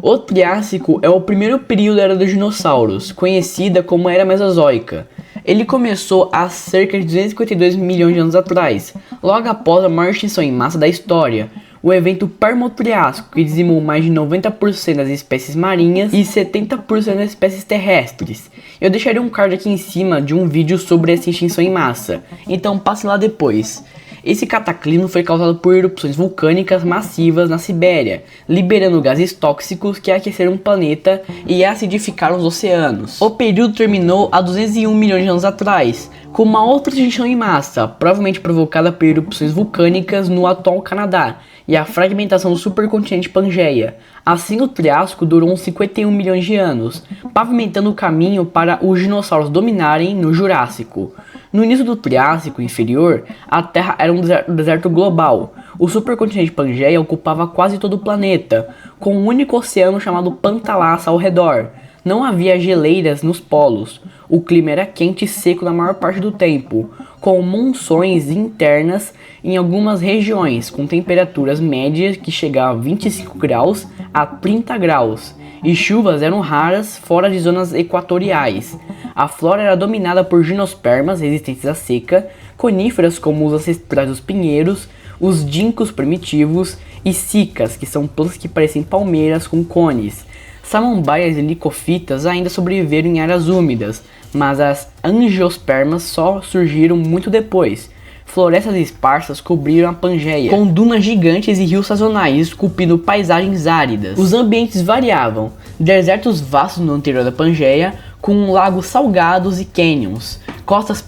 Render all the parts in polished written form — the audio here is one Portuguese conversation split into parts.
O Triássico é o primeiro período da era dos dinossauros, conhecida como Era Mesozoica. Ele começou há cerca de 252 milhões de anos atrás, logo após a maior extinção em massa da história, o evento Permo-Triássico, que dizimou mais de 90% das espécies marinhas e 70% das espécies terrestres. Eu deixarei um card aqui em cima de um vídeo sobre essa extinção em massa, então passe lá depois. Esse cataclismo foi causado por erupções vulcânicas massivas na Sibéria, liberando gases tóxicos que aqueceram o planeta e acidificaram os oceanos. O período terminou há 201 milhões de anos atrás, com uma outra extinção em massa, provavelmente provocada por erupções vulcânicas no atual Canadá e a fragmentação do supercontinente Pangeia. Assim, o Triássico durou uns 51 milhões de anos, pavimentando o caminho para os dinossauros dominarem no Jurássico. No início do Triássico inferior, a Terra era um deserto global. O supercontinente Pangeia ocupava quase todo o planeta, com um único oceano chamado Pantalassa ao redor. Não havia geleiras nos polos. O clima era quente e seco na maior parte do tempo, com monções internas em algumas regiões, com temperaturas médias que chegavam a 25 graus a 30 graus, e chuvas eram raras fora de zonas equatoriais. A flora era dominada por gimnospermas resistentes à seca, coníferas como os ancestrais dos pinheiros, os ginkgos primitivos e cicas, que são plantas que parecem palmeiras com cones. Samambaias e licofitas ainda sobreviveram em áreas úmidas, mas as angiospermas só surgiram muito depois. Florestas esparsas cobriram a Pangeia, com dunas gigantes e rios sazonais esculpindo paisagens áridas. Os ambientes variavam, desertos vastos no interior da Pangeia, com lagos salgados e cânions, costas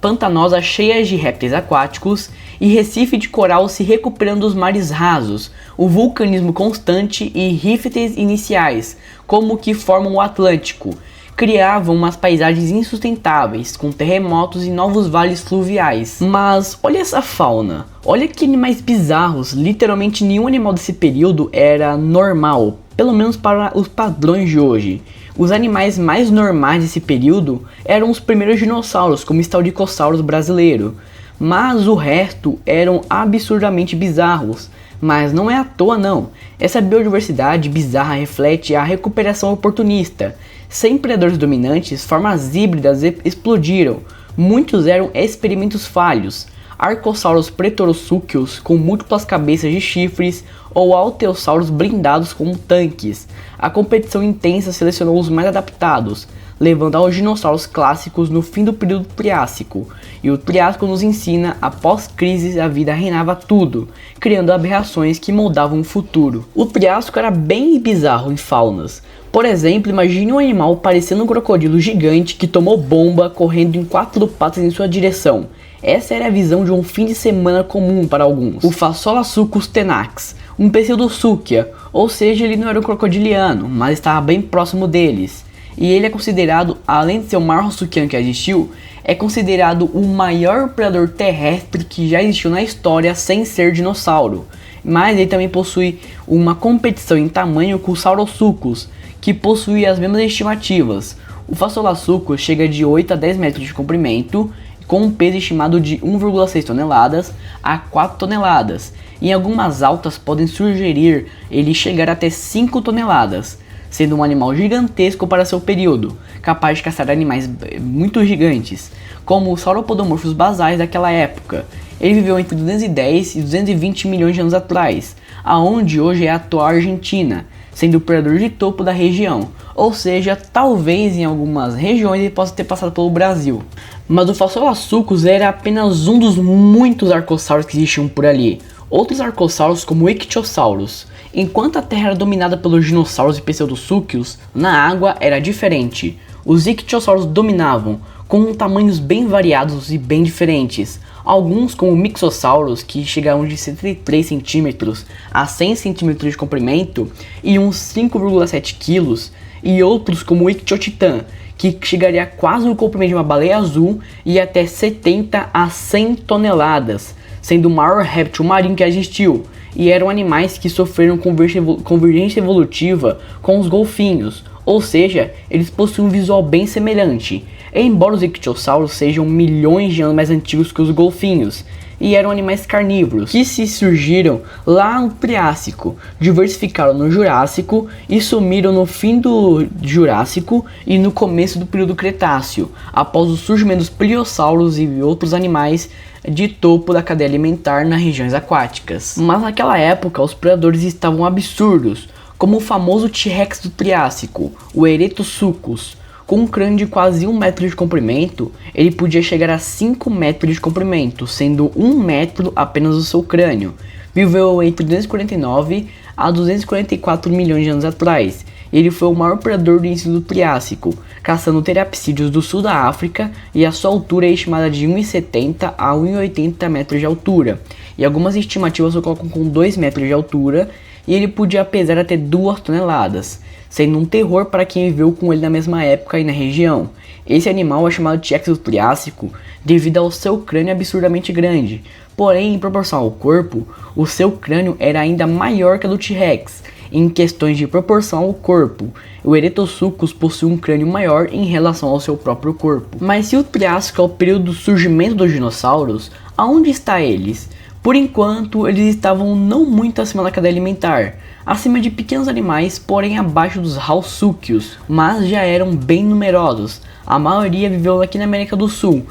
pantanosas cheias de répteis aquáticos e recife de coral se recuperando dos mares rasos, o vulcanismo constante e rifts iniciais, como o que formam o Atlântico, criavam umas paisagens insustentáveis, com terremotos e novos vales fluviais. Mas olha essa fauna, olha que animais bizarros, literalmente nenhum animal desse período era normal, pelo menos para os padrões de hoje. Os animais mais normais desse período eram os primeiros dinossauros, como o Staudicosaurus brasileiro, mas o resto eram absurdamente bizarros. Mas não é à toa não, essa biodiversidade bizarra reflete a recuperação oportunista. Sem predadores dominantes, formas híbridas explodiram, muitos eram experimentos falhos. Archosaurus pretorosúquios com múltiplas cabeças de chifres ou alteossauros blindados como tanques. A competição intensa selecionou os mais adaptados, levando aos dinossauros clássicos no fim do período Triássico. E o Triássico nos ensina, após crises a vida reinava tudo, criando aberrações que moldavam o futuro. O Triássico era bem bizarro em faunas. Por exemplo, imagine um animal parecendo um crocodilo gigante que tomou bomba correndo em 4 patas em sua direção. Essa era a visão de um fim de semana comum para alguns. O Phaseolasuchus tenax, um Pseudossuchia, ou seja, ele não era um crocodiliano, mas estava bem próximo deles. E ele é considerado, além de ser o maior rossuquiano que existiu, é considerado o maior predador terrestre que já existiu na história sem ser dinossauro. Mas ele também possui uma competição em tamanho com o Saurosuchus, que possui as mesmas estimativas. O Phaseolasuchus chega de 8 a 10 metros de comprimento, com um peso estimado de 1,6 toneladas a 4 toneladas. Em algumas altas podem sugerir ele chegar até 5 toneladas, sendo um animal gigantesco para seu período, capaz de caçar animais muito gigantes, como os sauropodomorfos basais daquela época. Ele viveu entre 210 e 220 milhões de anos atrás, aonde hoje é a atual Argentina, sendo o predador de topo da região, ou seja, talvez em algumas regiões ele possa ter passado pelo Brasil. Mas o Phaseolasuchus era apenas um dos muitos arcossauros que existiam por ali. Outros arcossauros como o Ichthyosaurus. Enquanto a Terra era dominada pelos dinossauros e pseudossuquios, na água era diferente. Os Ichthyosaurus dominavam, com tamanhos bem variados e bem diferentes. Alguns, como o Mixosaurus, que chegaram de 73 cm a 100 cm de comprimento e uns 5,7 kg, e outros como o Ichthyotitã, que chegaria quase no comprimento de uma baleia azul e até 70 a 100 toneladas, sendo o maior réptil marinho que existiu, e eram animais que sofreram convergência evolutiva com os golfinhos, ou seja, eles possuem um visual bem semelhante. Embora os ictiossauros sejam milhões de anos mais antigos que os golfinhos, e eram animais carnívoros que se surgiram lá no Triássico, diversificaram no Jurássico e sumiram no fim do Jurássico e no começo do período Cretáceo, após o surgimento dos pliossauros e outros animais de topo da cadeia alimentar nas regiões aquáticas. Mas naquela época os predadores estavam absurdos, como o famoso T-Rex do Triássico, o Eretossuchus. Com um crânio de quase 1 metro de comprimento, ele podia chegar a 5 metros de comprimento, sendo 1 metro apenas o seu crânio. Viveu entre 249 a 244 milhões de anos atrás. Ele foi o maior predador do início do Triássico, caçando terapsídeos do sul da África, e a sua altura é estimada de 1,70 a 1,80 metros de altura. E algumas estimativas o colocam com 2 metros de altura, e ele podia pesar até 2 toneladas, sendo um terror para quem viveu com ele na mesma época e na região. Esse animal é chamado de T-Rex do Triássico devido ao seu crânio absurdamente grande, porém em proporção ao corpo, o seu crânio era ainda maior que a do T-Rex. Em questões de proporção ao corpo, o Eretossuchus possui um crânio maior em relação ao seu próprio corpo. Mas se o Triássico é o período do surgimento dos dinossauros, aonde está eles? Por enquanto, eles estavam não muito acima da cadeia alimentar, acima de pequenos animais, porém abaixo dos Raussúquios, mas já eram bem numerosos. A maioria viveu aqui na América do Sul,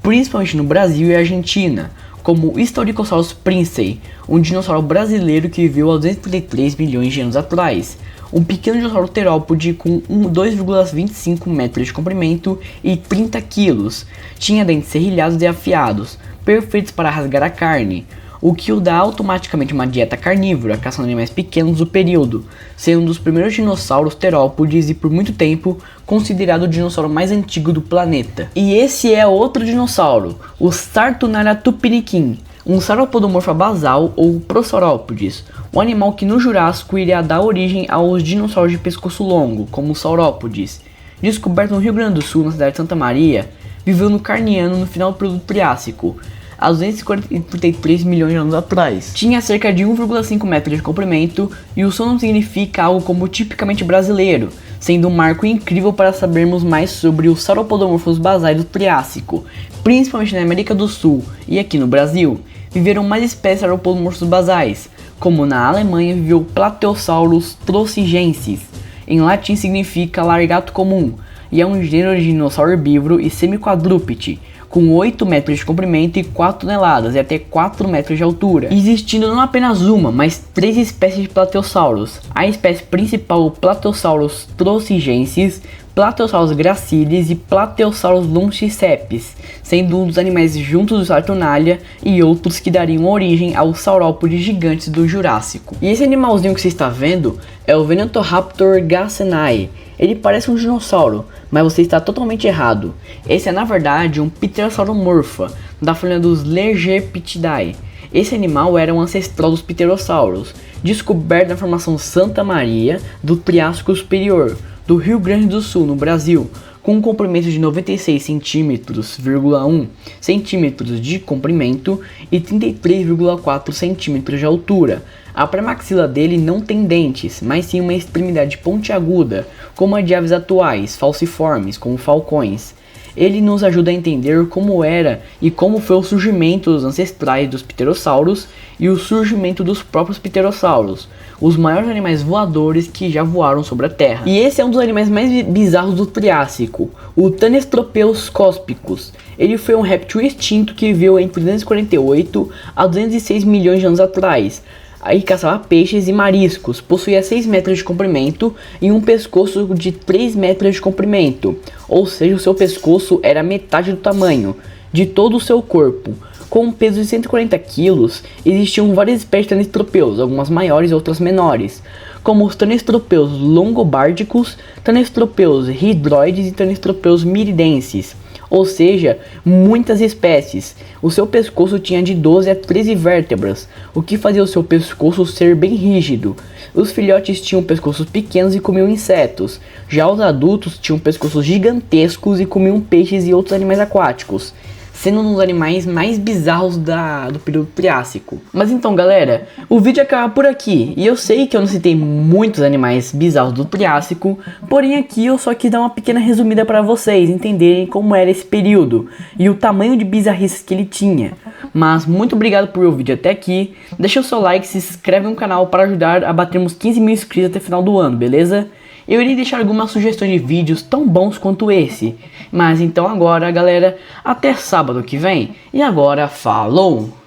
principalmente no Brasil e Argentina, como o Historicosaurus princey, um dinossauro brasileiro que viveu há 233 milhões de anos atrás. Um pequeno dinossauro terópode com 2,25 metros de comprimento e 30 quilos. Tinha dentes serrilhados e afiados, perfeitos para rasgar a carne, o que o dá automaticamente uma dieta carnívora, caçando animais pequenos do período, sendo um dos primeiros dinossauros terópodes e por muito tempo considerado o dinossauro mais antigo do planeta. E esse é outro dinossauro, o Sartunaria tupiniquim, um sauropodomorfo basal ou prosaurópodes, um animal que no Jurássico iria dar origem aos dinossauros de pescoço longo, como os saurópodes. Descoberto no Rio Grande do Sul, na cidade de Santa Maria, viveu no Carniano no final do período Triássico, há 243 milhões de anos atrás. Tinha cerca de 1,5 metros de comprimento e o seu nome significa algo como tipicamente brasileiro, sendo um marco incrível para sabermos mais sobre os sauropodomorfos basais do Triássico, principalmente na América do Sul e aqui no Brasil. Viveram mais espécies de sauropodomorfos basais, como na Alemanha viveu Plateosaurus trossigensis, em latim significa largato comum, e é um gênero de dinossauro herbívoro e semi-quadrúpede, com 8 metros de comprimento e 4 toneladas e até 4 metros de altura, existindo não apenas uma, mas 3 espécies de Plateosaurus. A espécie principal, o Plateosaurus trossigensis, Plateosaurus gracilis e Plateosaurus longiceps, sendo um dos animais juntos do Sartunaria e outros que dariam origem aos saurópodes gigantes do Jurássico. E esse animalzinho que você está vendo é o Venatohaptor gasseni. Ele parece um dinossauro, mas você está totalmente errado. Esse é na verdade um Pterosauromorpha, da família dos Lergeptidae. Esse animal era um ancestral dos pterossauros, descoberto na formação Santa Maria do Triássico Superior, do Rio Grande do Sul, no Brasil, com um comprimento de 96 cm,1 centímetros de comprimento e 33,4 centímetros de altura. A pré-maxila dele não tem dentes, mas sim uma extremidade pontiaguda, como a de aves atuais, falciformes, como falcões. Ele nos ajuda a entender como era e como foi o surgimento dos ancestrais dos pterossauros e o surgimento dos próprios pterossauros, os maiores animais voadores que já voaram sobre a Terra. E esse é um dos animais mais bizarros do Triássico, o Tanystropeus cospicus. Ele foi um réptil extinto que viveu entre 248 a 206 milhões de anos atrás. Aí caçava peixes e mariscos, possuía 6 metros de comprimento e um pescoço de 3 metros de comprimento, ou seja, o seu pescoço era metade do tamanho de todo o seu corpo. Com um peso de 140 quilos, existiam várias espécies de Tanystropeus, algumas maiores e outras menores, como os Tanystropeus longobardicus, Tanystropeus hydroides e Tanystropeus miridensis, ou seja, muitas espécies. O seu pescoço tinha de 12 a 13 vértebras, o que fazia o seu pescoço ser bem rígido. Os filhotes tinham pescoços pequenos e comiam insetos, já os adultos tinham pescoços gigantescos e comiam peixes e outros animais aquáticos, sendo um dos animais mais bizarros do período Triássico. Mas então galera, o vídeo acaba por aqui, e eu sei que eu não citei muitos animais bizarros do Triássico, porém aqui eu só quis dar uma pequena resumida para vocês entenderem como era esse período, e o tamanho de bizarrices que ele tinha. Mas muito obrigado por ver o vídeo até aqui. Deixa o seu like, se inscreve no canal para ajudar a batermos 15 mil inscritos até o final do ano, beleza? Eu irei deixar algumas sugestões de vídeos tão bons quanto esse. Mas então agora, galera, até sábado que vem. E agora, falou!